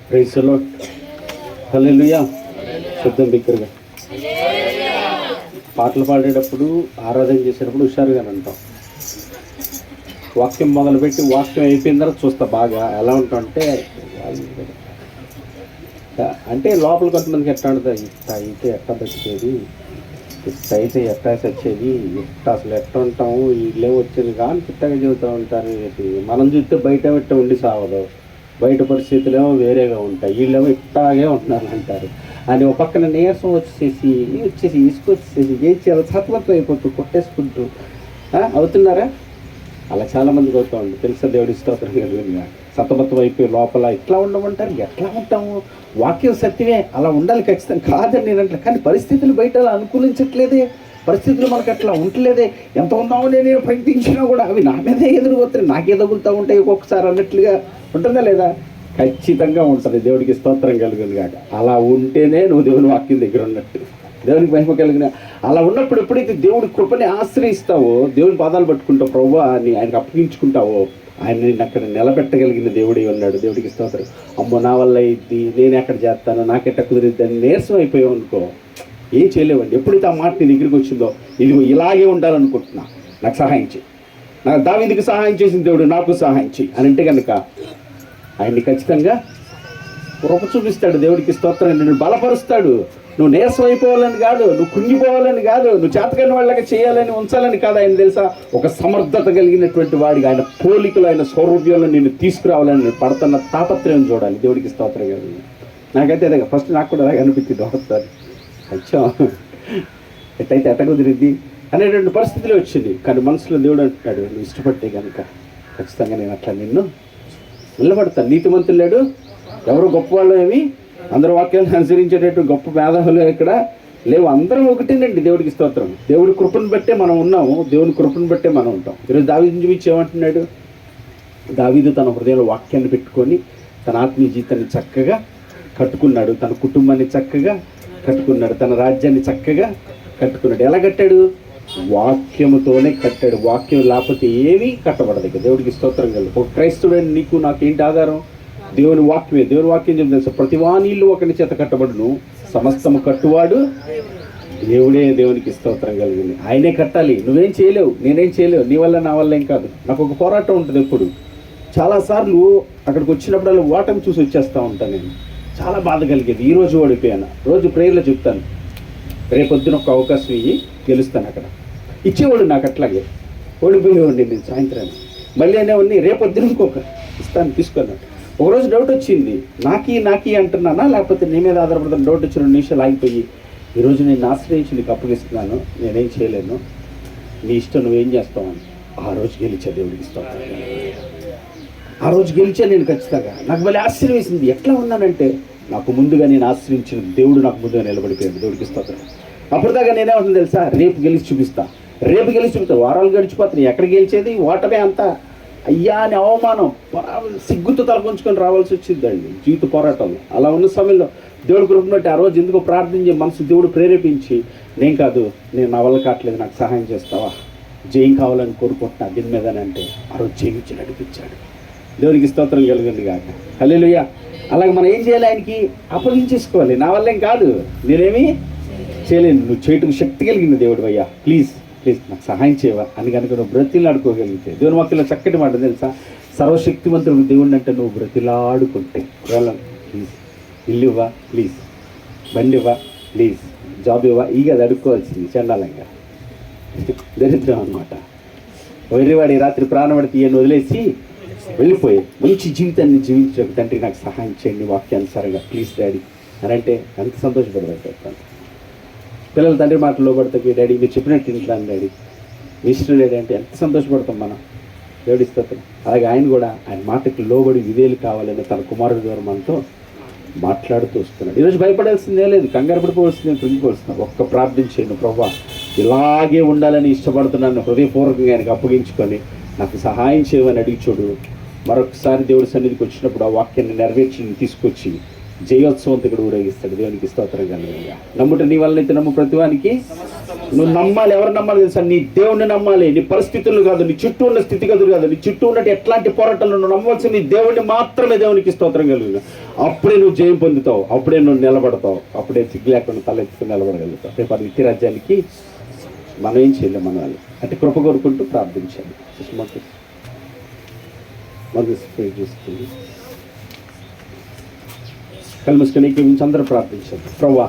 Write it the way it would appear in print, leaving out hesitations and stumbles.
Praise the lord. హల్లెలూయా. శబ్దం బిగ్గరగా. పాటలు పాడేటప్పుడు, ఆరాధన చేసేటప్పుడు హుషారుగా అంటాం. వాక్యం మొదలుపెట్టి వాక్యం అయిపోయిన తర్వాత చూస్తా బాగా ఎలా ఉంటాం అంటే లోపల కొంతమందికి ఎట్లా ఉంటుంది, ఇట్ట అయితే ఎట్లా బతికేది, ఇట్ట అయితే ఎట్లా వచ్చేది, ఇట్ట అసలు ఎట్లా ఉంటాము, వీళ్ళే వచ్చేది కానీ ఇట్టగా చెబుతూ ఉంటారు. మనం చూస్తే బయట ఇట్ట ఉండి సావదు, బయట పరిస్థితులేమో వేరేగా ఉంటాయి, వీళ్ళేమో ఇట్టాగే ఉంటున్నారు అంటారు అని ఒక పక్కన నీరసం వచ్చేసి తీసుకొచ్చేసి ఏం చేయాలి సతమతం అయిపోతూ కొట్టేసుకుంటూ అవుతున్నారా? అలా చాలామందికి అవుతూ ఉంది. తెలుసా? దేవుడి స్తోత్రం కలిగిన సతమతం అయిపోయి లోపల ఇట్లా ఉండమంటారు. ఎట్లా ఉంటాము? వాక్యం సత్యమే, అలా ఉండాలి ఖచ్చితంగా కాదని నేను అంటలే, కానీ పరిస్థితులు బయట అలా అనుకూలించట్లేదే, పరిస్థితులు మనకు అట్లా ఉండలేదే. ఎంత ఉందామో నేను ప్రయత్నించినా కూడా అవి నా మీదే ఎదురుపోతాయి, నాకే తగులుతూ ఉంటాయి ఒక్కొక్కసారి అన్నట్లుగా ఉంటుందా లేదా? ఖచ్చితంగా ఉంటుంది. దేవుడికి స్తోత్రం కలిగింది కాక అలా ఉంటేనే నువ్వు దేవుని వాక్యం దగ్గర ఉన్నట్టు, దేవునికి మహిమ కలిగిన. అలా ఉన్నప్పుడు ఎప్పుడైతే దేవుడి కృపని ఆశ్రయిస్తావో, దేవుని పాదాలు పట్టుకుంటావు, ప్రభువా అని ఆయనకు అప్పగించుకుంటావో, ఆయన నేను అక్కడ నిలబెట్టగలిగిన దేవుడే ఉన్నాడు. దేవుడికి స్తోత్రం. అమ్మో నా వల్ల ఇది, నేను ఎక్కడ చేస్తాను, నాకెట్ట కుదిరిద్ది అని నీరసం అయిపోయావు అనుకో, ఏం చేయలేవండి. ఎప్పుడైతే ఆ మాట నీ దగ్గరికి వచ్చిందో, ఇది ఇలాగే ఉండాలనుకుంటున్నా, నాకు సహాయం చేయి, నాకు దావీదుకి సహాయం చేసిన దేవుడు నాకు సహాయం చేయి అని అంటే కనుక ఆయన్ని ఖచ్చితంగా కృప చూపిస్తాడు. దేవుడికి స్తోత్రం. నిన్ను బలపరుస్తాడు. నువ్వు నీరసం అయిపోవాలని కాదు, నువ్వు కుంగిపోవాలని కాదు, నువ్వు చేతకాని వాళ్ళకి చేయాలని ఉంచాలని కాదు. ఆయన తెలుసా, ఒక సమర్థత కలిగినటువంటి వాడిగా ఆయన పోలికలు, ఆయన స్వరూప్యంలో నిన్ను తీసుకురావాలని పడుతున్న తాపత్రయం చూడాలి. దేవుడికి స్తోత్రం కాదు. నాకైతే అదే ఫస్ట్ నాకు కూడా అలాగే అనిపించింది. ఒకసారి అచ్చా ఎట్టయితే ఎట్ట కుదిరిద్ది అనేటువంటి పరిస్థితిలో వచ్చింది. కానీ మనసులో దేవుడు అంటున్నాడు, నువ్వు ఇష్టపడితే కనుక ఖచ్చితంగా నేను అట్లా నిన్ను నిలబడతాను. నీతిమంతులు లేడు, ఎవరు గొప్పవాళ్ళు ఏమి, అందరూ వాక్యాలను అనుసరించేటట్టు గొప్ప మేధావులు ఇక్కడ లేవు, అందరం ఒకటేనండి. దేవుడికి స్తోత్రం. దేవుడి కృపను బట్టే మనం ఉన్నాము, దేవుని కృపను బట్టే మనం ఉంటాం. ఈరోజు దావీదుని చూపించి ఏమంటున్నాడు? దావీదు తన హృదయంలో వాక్యాన్ని పెట్టుకొని తన ఆత్మీయ జీవితాన్ని చక్కగా కట్టుకున్నాడు, తన కుటుంబాన్ని చక్కగా కట్టుకున్నాడు, తన రాజ్యాన్ని చక్కగా కట్టుకున్నాడు. ఎలా కట్టాడు? వాక్యముతోనే కట్టాడు. వాక్యం లేకపోతే ఏమీ కట్టబడదు. ఇక దేవుడికి స్తోత్రం కలదు. ఒక క్రైస్తవుడైన నీకు నాకు ఏంటి ఆధారం? దేవుని వాక్యమే. దేవుని వాక్యం చెప్తుంది తెలుసు, ప్రతివానీళ్ళు ఒకరి చేత కట్టబడును, సమస్తము కట్టువాడు దేవుడే. దేవునికి స్తోత్రం కలిగింది. ఆయనే కట్టాలి. నువ్వేం చేయలేవు, నేనేం చేయలేవు, నీ వల్ల నా వల్ల ఏం కాదు. నాకు ఒక పోరాటం ఉంటుంది ఎప్పుడు. చాలాసార్లు అక్కడికి వచ్చినప్పుడు ఓటమి చూసి వచ్చేస్తూ ఉంటాను నేను. చాలా బాధ కలిగేది. ఈరోజు ఓడిపోయాను. రోజు ప్రేయర్లో చెప్తాను, రేపొద్దున ఒక అవకాశం ఇయ్యి గెలుస్తాను. అక్కడ ఇచ్చేవాడు నాకు అట్లాగే, ఓడిపోయేవాడిని నేను సాయంత్రాన్ని. మళ్ళీ అనేవాడిని రేపొద్దున ఇంకొక ఇస్తాను తీసుకున్నాను. ఒకరోజు డౌట్ వచ్చింది, నాకీ అంటున్నానా లేకపోతే నీ మీద ఆధారపడుతున్న డౌట్ వచ్చి 2 నిమిషాలు ఆగిపోయి, ఈరోజు నేను ఆశ్రయించి నీకు అప్పగిస్తున్నాను, నేనేం చేయలేను, నీ ఇష్టం, నువ్వేం చేస్తావని. ఆ రోజు గెలిచా. దేవుడికి ఇస్తాను. ఆ రోజు గెలిచా నేను ఖచ్చితంగా. నాకు మళ్ళీ ఆశ్చర్యం వేసింది. ఎట్లా ఉన్నానంటే, నాకు ముందుగా నేను ఆశ్రయించిన దేవుడు నాకు ముందుగా నిలబడిపోయాడు. దేవుడికి ఇస్తాను. అప్పటిదాకా నేనేమంటుంది తెలుసా, రేపు గెలిచి చూపిస్తా, రేపు గెలిచి చూపిస్తా. వారాలు గడిచిపోతున్నాయి, ఎక్కడ గెలిచేది? ఓటమే అంతా. అయ్యా అని అవమానం, సిగ్గుతో తలపంచుకొని రావాల్సి వచ్చిందండి జీవిత పోరాటంలో. అలా ఉన్న సమయంలో దేవుడి కృపను బట్టి ఆ రోజు ఎందుకో ప్రార్థించే మనసు దేవుడు ప్రేరేపించి, నేను కాదు, నేను నా వల్ల కావట్లేదు, నాకు సహాయం చేస్తావా, జయం కావాలని కోరుకుంటున్నా దీని మీద అంటే ఆ రోజు జయించి నడిపించాడు. దేవునికి స్తోత్రం కలిగింది కాక. హల్లెలూయా. అలాగే మనం ఏం చేయాలి? ఆయనకి అప్పగించేసుకోవాలి. నా వల్ల ఏం కాదు, నేనేమి చేయలేను, నువ్వు చేయటం శక్తి కలిగిన దేవుడు అయ్యా, ప్లీజ్ నాకు సహాయం చేయవా అని కనుక నువ్వు బ్రతిలాడుకోగలిగితే. దేవుని వాక్యంలో చక్కటి మాట తెలుసా, సర్వశక్తివంతుడు దేవుడిని అంటే నువ్వు బ్రతిలాడుకుంటే, ప్లీజ్ ఇల్లు ఇవ్వా, ప్లీజ్ బండి ఇవ్వా, ప్లీజ్ జాబ్ ఇవ్వా, ఇక అది అడుక్కోవాల్సింది చండాలంగా. దరిద్రం అనమాట. వేరేవాడి రాత్రి ప్రాణపడి తీయని వదిలేసి వెళ్ళిపోయి మంచి జీవితాన్ని జీవించే తండ్రి నాకు సహాయం చేయండి వాక్యానుసారంగా, ప్లీజ్ డాడీ అని అంటే ఎంత సంతోషపడతాను. పిల్లలు తండ్రి మాటలు లోబడతాయి, డాడీ మీరు చెప్పినట్టు ఇంట్లాను డాడీ, మీ ఇష్టం డాడీ అంటే ఎంత సంతోషపడతాం మనం. దేవుడి స్తోత్రం. అలాగే ఆయన కూడా ఆయన మాటకి లోబడి విధేయులు కావాలని తన కుమారుడి ద్వారా మనతో మాట్లాడుతూ వస్తున్నాడు. ఈరోజు భయపడాల్సిందే లేదు, కంగారు పడిపోవాల్సిందే, కృంగిపోవాల్సింది. ఒక్క ప్రార్థన చేయను, ప్రభువా ఇలాగే ఉండాలని ఇష్టపడుతున్నాను, హృదయపూర్వకంగా ఆయనకు అప్పగించుకొని నాకు సహాయం చేయమని అడిగి చూడు. మరొకసారి దేవుడి సన్నిధికి వచ్చినప్పుడు ఆ వాక్యాన్ని నెరవేర్చి తీసుకొచ్చి జయోత్సవంతో ఇక్కడ ఊరేగిస్తాడు. దేవునికి స్తోత్రం కలుగుగా. నమ్ముట నీ వల్ల అయితే నమ్ము ప్రతివానికి. నువ్వు నమ్మాలి. ఎవరు నమ్మాలి తెలుసా? నీ దేవుణ్ణి నమ్మాలి. నీ పరిస్థితులు కాదు, నీ చుట్టూ ఉన్న స్థితిగతులు కాదు, నీ చుట్టూ ఉన్నట్టు ఎట్లాంటి పోరాటాలు నువ్వు నమ్మవలసింది నీ దేవుణ్ణి మాత్రమే. దేవునికి స్తోత్రం కలుగుగా. అప్పుడే నువ్వు జయం పొందుతావు, అప్పుడే నువ్వు నిలబడతావు, అప్పుడే సిగ్గు లేకుండా తలెత్తుకుని నిలబడగలుగుతావు. రేపు అది నిత్య రాజ్యానికి మనం ఏం చేయలేం. మన వాళ్ళు అంటే కృప కోరుకుంటూ ప్రార్థించాలి. చూస్తుంది కళ్ళు మూసుకొని అందరూ ప్రార్థించాలి. ప్రభువా